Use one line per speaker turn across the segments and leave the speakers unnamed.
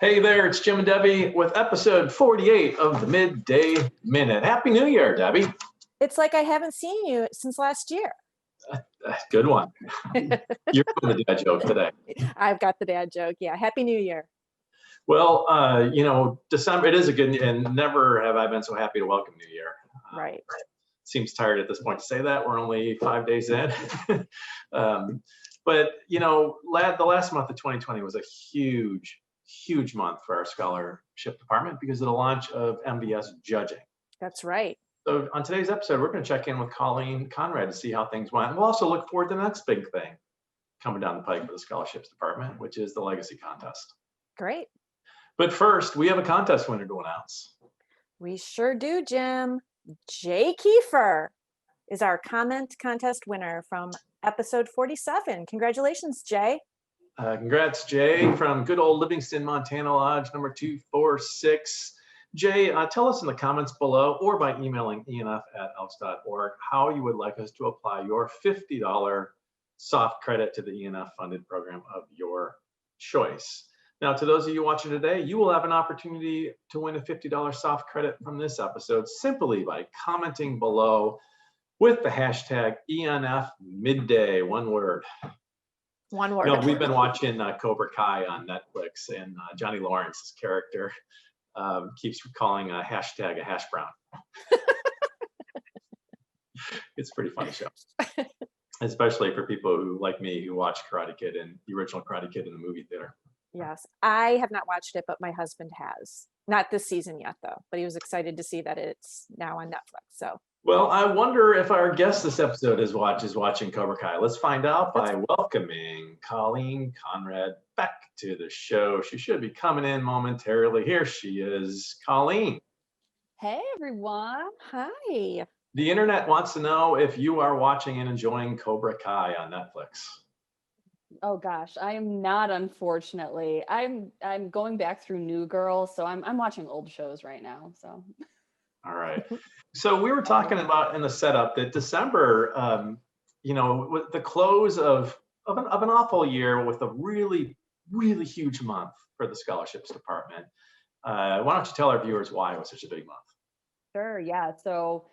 Hey there, it's Jim and Debbie with episode 48 of the Midday Minute. Happy New Year, Debbie.
It's like I haven't seen you since last year.
Good one. You're doing the dad joke today.
I've got the dad joke. Yeah. Happy New Year.
Well, December, it is a good, and never have I been so happy to welcome New Year.
Right.
Seems tired at this point to say that. We're only 5 days in. But, the last month of 2020 was a huge month for our scholarship department because of the launch of MBS judging.
That's right.
So on today's episode, we're going to check in with Colleen Conrad to see how things went. And we'll also look forward to the next big thing coming down the pike for the scholarships department, which is the legacy contest.
Great.
But first, we have a contest winner to announce.
We sure do, Jim. Jay Kiefer is our comment contest winner from episode 47. Congratulations, Jay.
Congrats, Jay, from good old Livingston, Montana Lodge, number 246. Jay, tell us in the comments below or by emailing enf@elks.org how you would like us to apply your $50 soft credit to the ENF funded program of your choice. Now, to those of you watching today, you will have an opportunity to win a $50 soft credit from this episode simply by commenting below with the hashtag ENF Midday, one word.
One word.
We've been watching Cobra Kai on Netflix, and Johnny Lawrence's character keeps calling a hashtag a hash brown. It's a pretty funny show, especially for people who, like me, who watch Karate Kid and the original Karate Kid in the movie theater.
Yes, I have not watched it, but my husband has. Not this season yet, though, but he was excited to see that it's now on Netflix. So.
Well, I wonder if our guest this episode is watching Cobra Kai. Let's find out by welcoming Colleen Conrad back to the show. She should be coming in momentarily. Here she is, Colleen.
Hey, everyone.
Hi.
The internet wants to know if you are watching and enjoying Cobra Kai on Netflix.
Oh gosh, I am not, unfortunately. I'm going back through New Girl, so I'm watching old shows right now. So.
All right. So we were talking about in the setup that December, with the close of an awful year with a really huge month for the scholarships department. Why don't you tell our viewers why it was such a big month?
Sure. Yeah. So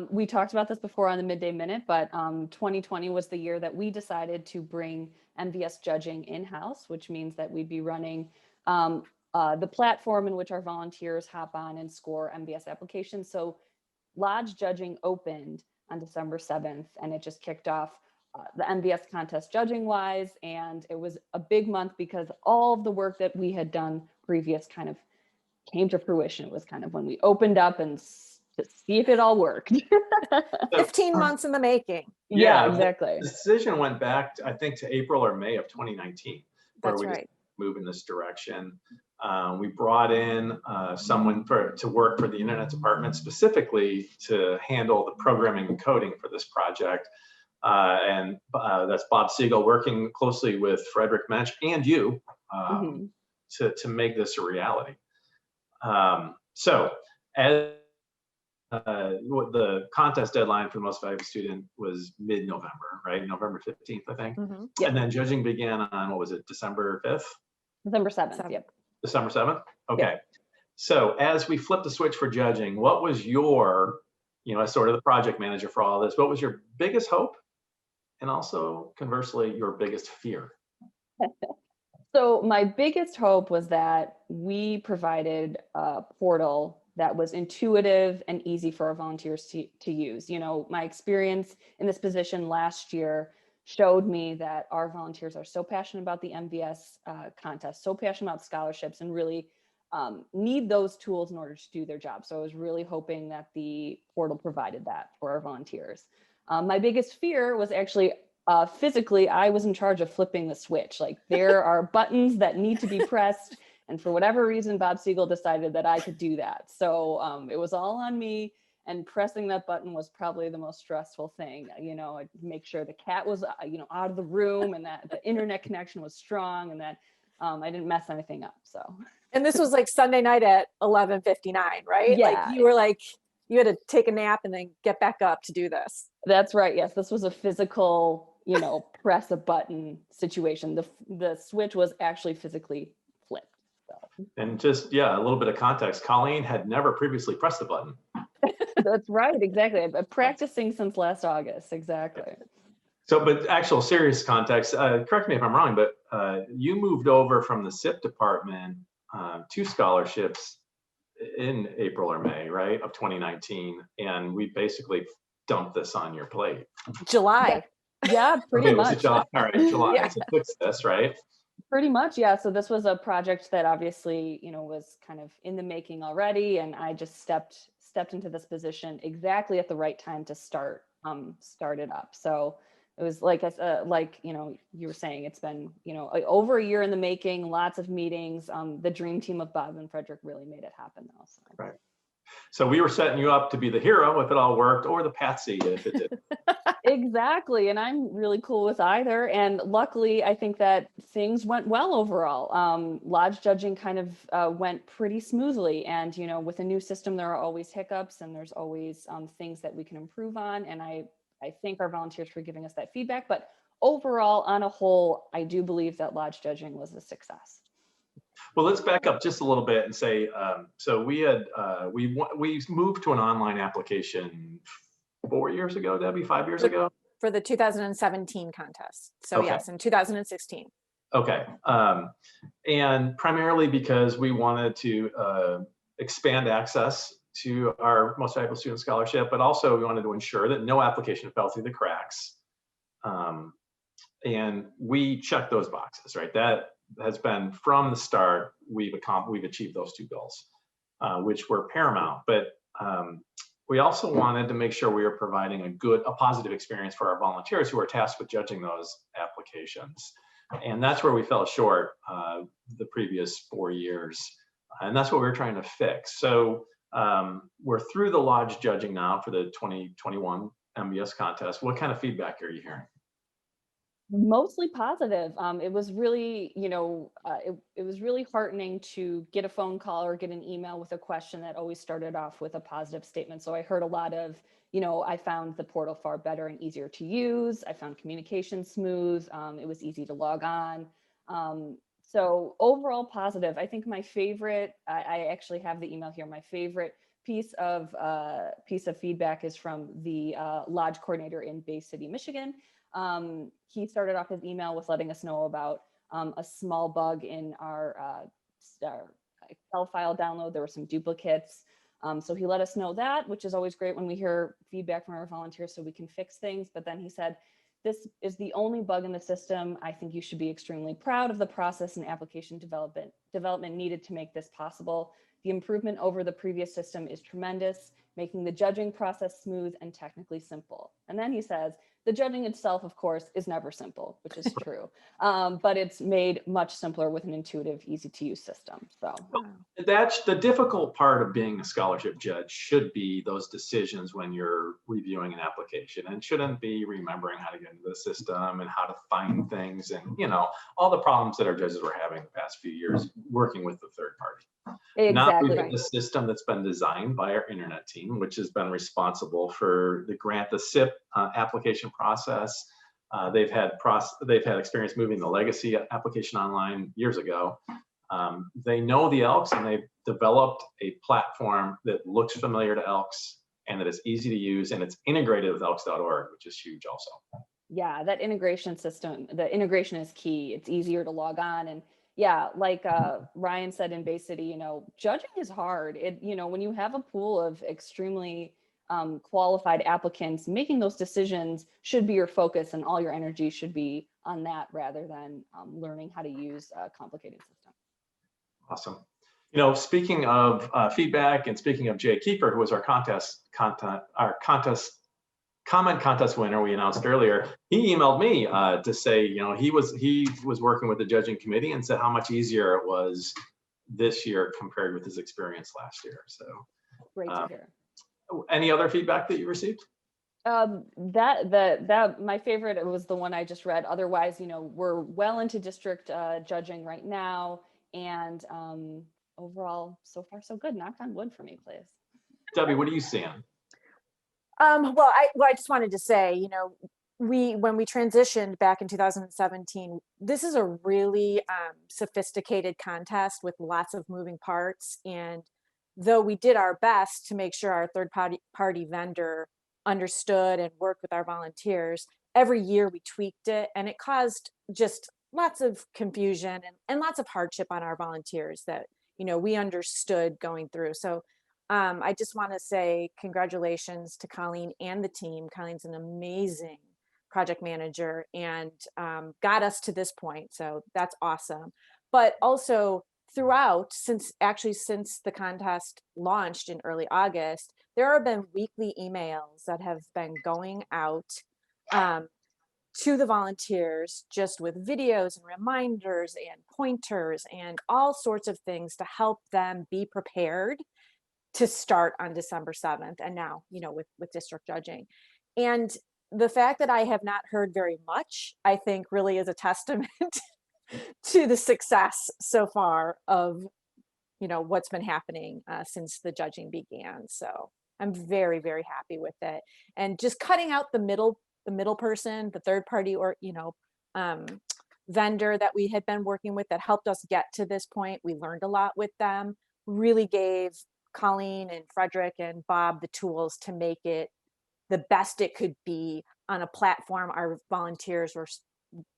we talked about this before on the Midday Minute, but 2020 was the year that we decided to bring MVS judging in-house, which means that we'd be running the platform in which our volunteers hop on and score MVS applications. So Lodge judging opened on December 7th, and it just kicked off the MVS contest judging wise. And it was a big month because all of the work that we had done previous kind of came to fruition. It was kind of when we opened up and to see if it all worked.
15 months in the making.
Yeah, exactly.
The decision went back, I think, to April or May of 2019.
That's right.
Move in this direction. We brought in someone to work for the internet department specifically to handle the programming and coding for this project. And that's Bob Siegel working closely with Frederick Mensch and you to make this a reality. So as the contest deadline for the most valuable student was mid-November, right? November 15th, I think.
Mm-hmm.
Yep.
And then judging began on, what was it, December 5th?
December 7th, yep.
December 7th? Okay.
Yep.
So as we flipped the switch for judging, what was your, as sort of the project manager for all this, what was your biggest hope? And also, conversely, your biggest fear?
So my biggest hope was that we provided a portal that was intuitive and easy for our volunteers to use. My experience in this position last year showed me that our volunteers are so passionate about the MVS contest, so passionate about scholarships, and really need those tools in order to do their job. So I was really hoping that the portal provided that for our volunteers. My biggest fear was actually physically, I was in charge of flipping the switch. Like, there are buttons that need to be pressed. And for whatever reason, Bob Siegel decided that I could do that. So it was all on me. And pressing that button was probably the most stressful thing. I'd make sure the cat was, out of the room, and that the internet connection was strong, and that I didn't mess anything up. So.
And this was like Sunday night at 11:59, right?
Yeah.
Like you were like, you had to take a nap and then get back up to do this.
That's right. Yes, this was a physical, press a button situation. The switch was actually physically flipped. So.
And just, yeah, a little bit of context. Colleen had never previously pressed the button.
That's right, exactly. I've been practicing since last August, exactly.
So, but actual serious context, correct me if I'm wrong, but you moved over from the SIP department to scholarships in April or May, right, of 2019. And we basically dumped this on your plate.
July.
Yeah, pretty
Okay, was it
much.
July? All right, July.
Yeah.
So fix this, right?
Pretty much, yeah. So this was a project that obviously, was kind of in the making already, and I just stepped into this position exactly at the right time to start it up. So it was like you were saying, it's been like over a year in the making, lots of meetings. The dream team of Bob and Frederick really made it happen, though. So.
Right. So we were setting you up to be the hero if it all worked, or the patsy if it didn't.
Exactly. And I'm really cool with either. And luckily, I think that things went well overall. Lodge judging kind of went pretty smoothly. And, with a new system, there are always hiccups and there's always things that we can improve on. And I thank our volunteers for giving us that feedback. But overall, on a whole, I do believe that lodge judging was a success.
Well, let's back up just a little bit and say, so we had, we moved to an online application 4 years ago, Debbie, 5 years ago?
For the 2017 contest. So
Okay.
yes, in 2016.
Okay. And primarily because we wanted to expand access to our Most Valuable Student Scholarship, but also we wanted to ensure that no application fell through the cracks. And we checked those boxes, right? That has been from the start, we've achieved those two goals, which were paramount. But we also wanted to make sure we were providing a positive experience for our volunteers who are tasked with judging those applications. And that's where we fell short the previous 4 years. And that's what we're trying to fix. So we're through the lodge judging now for the 2021 MBS contest. What kind of feedback are you hearing?
Mostly positive. It was really, it was really heartening to get a phone call or get an email with a question that always started off with a positive statement. So I heard a lot of, I found the portal far better and easier to use. I found communication smooth. It was easy to log on. So overall positive. I think my favorite, I actually have the email here. My favorite piece of feedback is from the lodge coordinator in Bay City, Michigan. He started off his email with letting us know about a small bug in our Excel file download. There were some duplicates. So he let us know that, which is always great when we hear feedback from our volunteers so we can fix things. But then he said, this is the only bug in the system. I think you should be extremely proud of the process and application development needed to make this possible. The improvement over the previous system is tremendous, making the judging process smooth and technically simple. And then he says, the judging itself, of course, is never simple, which is true, but it's made much simpler with an intuitive, easy to use system. So
that's the difficult part of being a scholarship judge. Should be those decisions when you're reviewing an application, and shouldn't be remembering how to get into the system and how to find things, and all the problems that our judges were having the past few years working with the third party.
Exactly.
Not the system that's been designed by our internet team, which has been responsible for the SIP application process. They've had experience moving the legacy application online years ago. They know the Elks, and they've developed a platform that looks familiar to Elks and that is easy to use, and it's integrated with elks.org, which is huge also. Yeah,
that integration system, the integration is key. It's easier to log on. And yeah, like Ryan said in Bay City, judging is hard. When you have a pool of extremely qualified applicants, making those decisions should be your focus, and all your energy should be on that rather than learning how to use a complicated system.
Awesome. Speaking of feedback, and speaking of Jay Kiefer, who was our comment contest winner we announced earlier, he emailed me to say, he was working with the judging committee and said how much easier it was this year compared with his experience last year. So
great to hear.
Any other feedback that you received?
That my favorite was the one I just read. Otherwise, we're well into district judging right now, and overall, so far so good. Knock on wood for me, please.
Debbie, what are you seeing?
Well, I just wanted to say, when we transitioned back in 2017, this is a really sophisticated contest with lots of moving parts. And though we did our best to make sure our third party vendor understood and worked with our volunteers, every year we tweaked it, and it caused just lots of confusion and lots of hardship on our volunteers that, we understood going through. So I just want to say congratulations to Colleen and the team. Colleen's an amazing project manager and got us to this point. So that's awesome. But also throughout, since the contest launched in early August, there have been weekly emails that have been going out to the volunteers, just with videos and reminders and pointers and all sorts of things to help them be prepared to start on December 7th. And now, with district judging. And the fact that I have not heard very much, I think really is a testament to the success so far of, what's been happening since the judging began. So I'm very, very happy with it. And just cutting out the middle person, the third party or, vendor that we had been working with that helped us get to this point. We learned a lot with them, really gave Colleen and Frederick and Bob the tools to make it the best it could be on a platform our volunteers were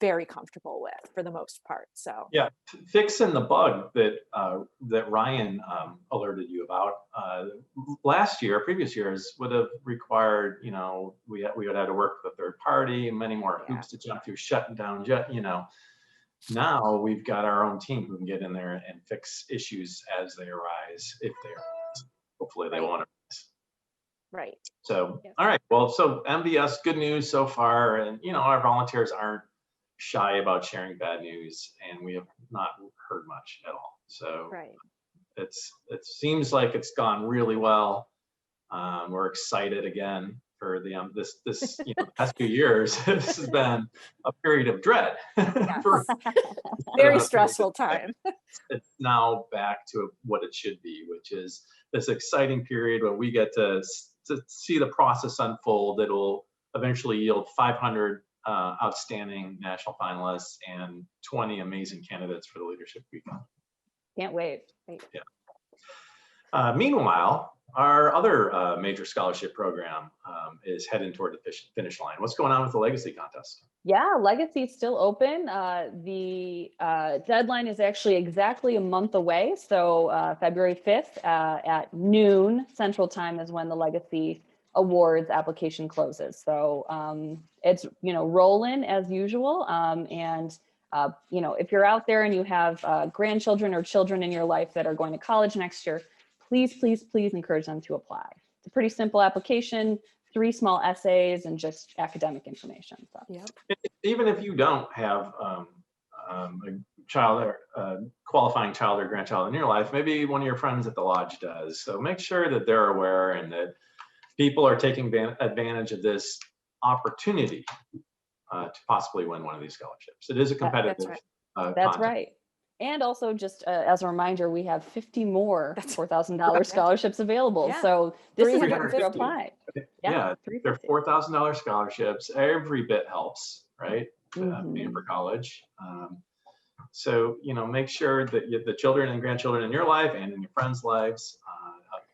very comfortable with for the most part. So
yeah, fixing the bug that that Ryan alerted you about previous years would have required, we would have to work with a third party, many more hoops to jump through, shutting down, now we've got our own team who can get in there and fix issues as they arise, if they arise. Hopefully they won't arise.
Right.
So, all right. Well, so MVS, good news so far. And, our volunteers aren't shy about sharing bad news, and we have not heard much at all. So it seems like it's gone really well. We're excited again for the this past few years. This has been a period of dread.
Very stressful time.
It's now back to what it should be, which is this exciting period where we get to see the process unfold. It'll eventually yield 500 outstanding national finalists and 20 amazing candidates for the leadership weekend.
Can't wait.
Yeah. Meanwhile, our other major scholarship program is heading toward the finish line. What's going on with the Legacy contest?
Yeah, Legacy is still open. The deadline is actually exactly a month away. So February 5th at noon Central Time is when the Legacy Awards application closes. So it's, rolling as usual. And if you're out there and you have grandchildren or children in your life that are going to college next year, please encourage them to apply. It's a pretty simple application, 3 small essays and just academic information. So.
Yep.
Even if you don't have a child or qualifying child or grandchild in your life, maybe one of your friends at the lodge does. So make sure that they're aware and that people are taking advantage of this opportunity to possibly win one of these scholarships. It is a competitive.
That's right. And also, just as a reminder, we have 50 more $4,000 scholarships available. Yeah. So this is time to apply.
Yeah, they're $4,000 scholarships. Every bit helps, right? Paying for college. So, make sure that the children and grandchildren in your life and in your friends' lives,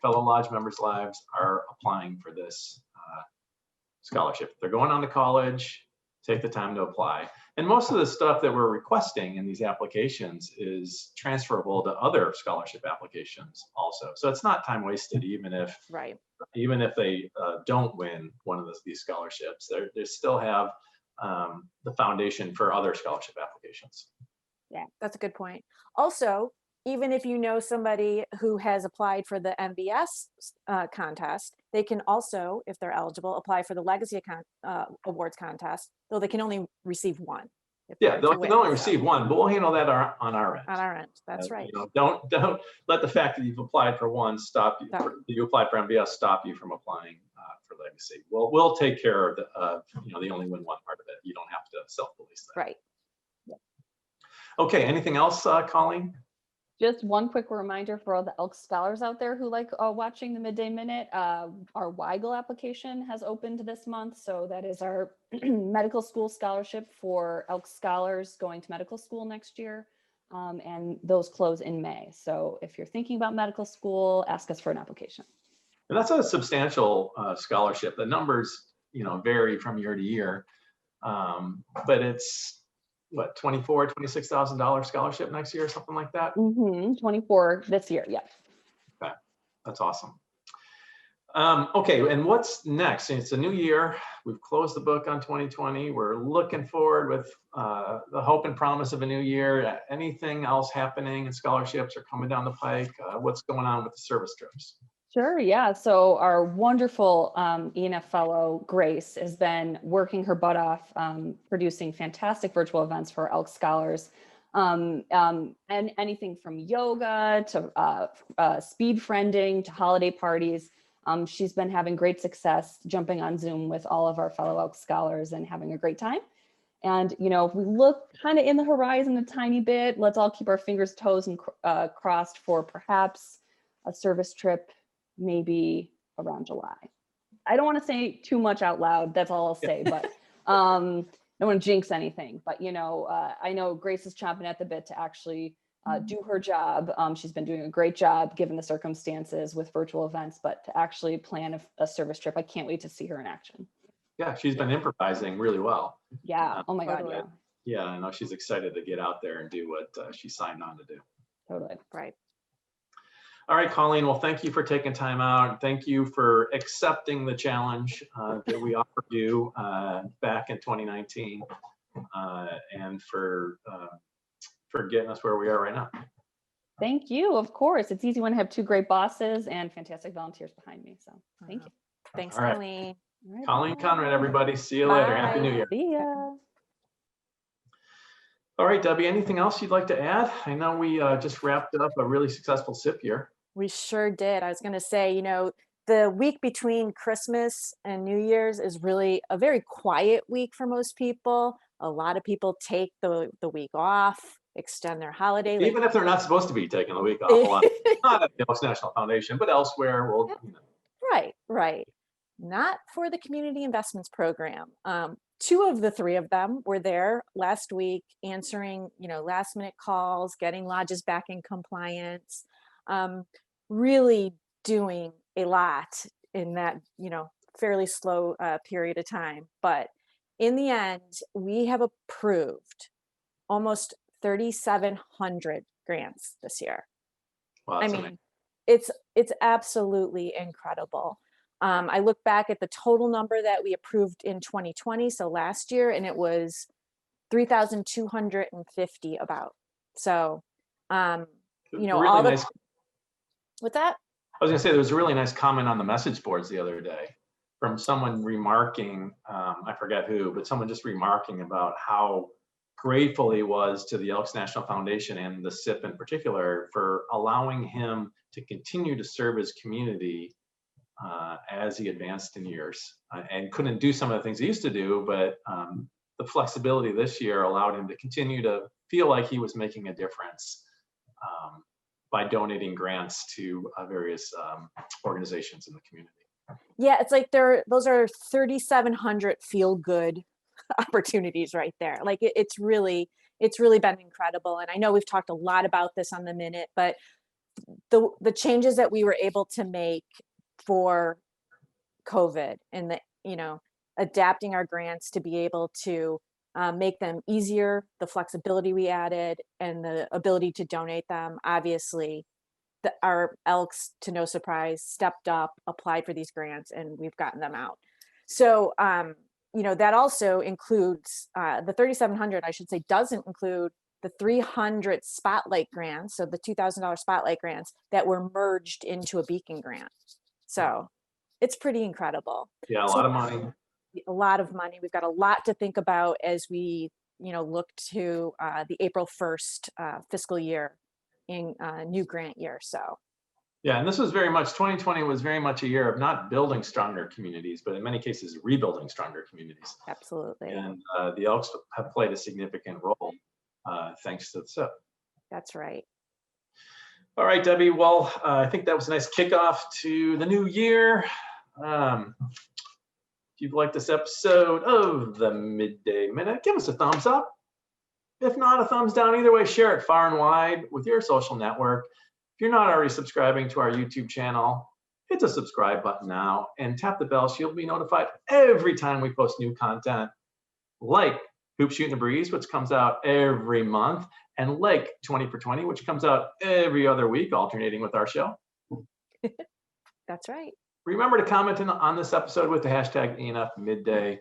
fellow lodge members' lives, are applying for this scholarship. If they're going on to college, take the time to apply. And most of the stuff that we're requesting in these applications is transferable to other scholarship applications also. So it's not time wasted, even if they don't win one of these scholarships. They still have the foundation for other scholarship applications.
Yeah, that's a good point. Also, even if you know somebody who has applied for the MVS contest, they can also, if they're eligible, apply for the Legacy Awards contest, though they can only receive one.
Yeah, they can only receive one, but we'll handle that on our end.
On our end, that's right.
Don't let the fact that you've applied for one stop you. You applied for MVS stop you from applying for Legacy. We'll take care of the only win one part of it. You don't have to self-police that.
Right.
Yeah. Okay. Anything else, Colleen?
Just one quick reminder for all the Elks scholars out there who like watching the Midday Minute. Our Weigel application has opened this month. So that is our medical school scholarship for Elks scholars going to medical school next year. And those close in May. So if you're thinking about medical school, ask us for an application.
And that's a substantial scholarship. The numbers, vary from year to year, but it's what, $26,000 scholarship next year or something like that.
24 this year, yeah.
Okay, that's awesome. Okay, and what's next? It's a new year. We've closed the book on 2020. We're looking forward with the hope and promise of a new year. Anything else happening in scholarships or coming down the pike? What's going on with the service trips?
Sure, yeah. So our wonderful ENF fellow, Grace, has been working her butt off, producing fantastic virtual events for Elks scholars. And anything from yoga to speed friending to holiday parties. She's been having great success jumping on Zoom with all of our fellow Elks scholars and having a great time. And, if we look kind of in the horizon a tiny bit, let's all keep our fingers, toes, and crossed for perhaps a service trip maybe around July. I don't want to say too much out loud. That's all I'll say, but I don't want to jinx anything. But, I know Grace is chomping at the bit to actually do her job. She's been doing a great job given the circumstances with virtual events, but to actually plan a service trip, I can't wait to see her in action.
Yeah, she's been improvising really well.
Yeah. Oh my God.
Totally.
Yeah.
Yeah, I know she's excited to get out there and do what she signed on to do.
Totally.
Right.
All right, Colleen, well, thank you for taking time out. Thank you for accepting the challenge that we offered you back in 2019 and for getting us where we are right now.
Thank you. Of course. It's easy when I have two great bosses and fantastic volunteers behind me. So thank you.
Thanks,
All right.
Colleen.
All right,
Colleen
bye.
Conrad, everybody. See you later. Happy New
Bye.
Year.
See ya.
All right, Debbie, anything else you'd like to add? I know we just wrapped up a really successful SIP year.
We sure did. I was going to say, the week between Christmas and New Year's is really a very quiet week for most people. A lot of people take the week off, extend their holiday.
Even if they're not supposed to be taking the week off, a lot, not at the Elks National Foundation, but elsewhere. We'll,
Right. Not for the Community Investments Program. Two of the three of them were there last week answering, last minute calls, getting lodges back in compliance, really doing a lot in that, fairly slow period of time. But in the end, we have approved almost 3,700 grants this year.
Wow,
I
that's
mean,
amazing.
it's absolutely incredible. I look back at the total number that we approved in 2020, so last year, and it was 3,250 about. So,
Really
all the,
nice.
with that?
I was gonna say there was a really nice comment on the message boards the other day from someone remarking, I forget who, but someone just remarking about how grateful he was to the Elks National Foundation and the SIP in particular for allowing him to continue to serve his community as he advanced in years and couldn't do some of the things he used to do, but the flexibility this year allowed him to continue to feel like he was making a difference by donating grants to various organizations in the community.
Yeah, it's like those are 3,700 feel good opportunities right there. Like it's really been incredible. And I know we've talked a lot about this on the minute, but the changes that we were able to make for COVID and adapting our grants to be able to make them easier, the flexibility we added and the ability to donate them. Obviously, our Elks, to no surprise, stepped up, applied for these grants, and we've gotten them out. So, that also includes the 3,700, I should say, doesn't include the 300 spotlight grants, so the $2,000 spotlight grants that were merged into a Beacon grant. So it's pretty incredible.
Yeah, a lot of money.
A lot of money. We've got a lot to think about as we, look to the April 1st fiscal year in new grant year. So.
Yeah, and this was 2020 was very much a year of not building stronger communities, but in many cases, rebuilding stronger communities.
Absolutely.
And the Elks have played a significant role thanks to the SIP.
That's right.
All right, Debbie. Well, I think that was a nice kickoff to the new year. If you've liked this episode of the Midday Minute, give us a thumbs up. If not, a thumbs down. Either way, share it far and wide with your social network. If you're not already subscribing to our YouTube channel, hit the subscribe button now and tap the bell so you'll be notified every time we post new content, like Hoop Shooting the Breeze, which comes out every month, and like 20 for 20, which comes out every other week, alternating with our show.
That's right.
Remember to comment on this episode with the hashtag ENFMidday,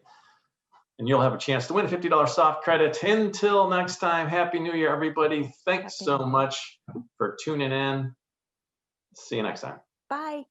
and you'll have a chance to win a $50 soft credit. Until next time, Happy New Year, everybody. Thanks so much for tuning in. See you next time.
Bye.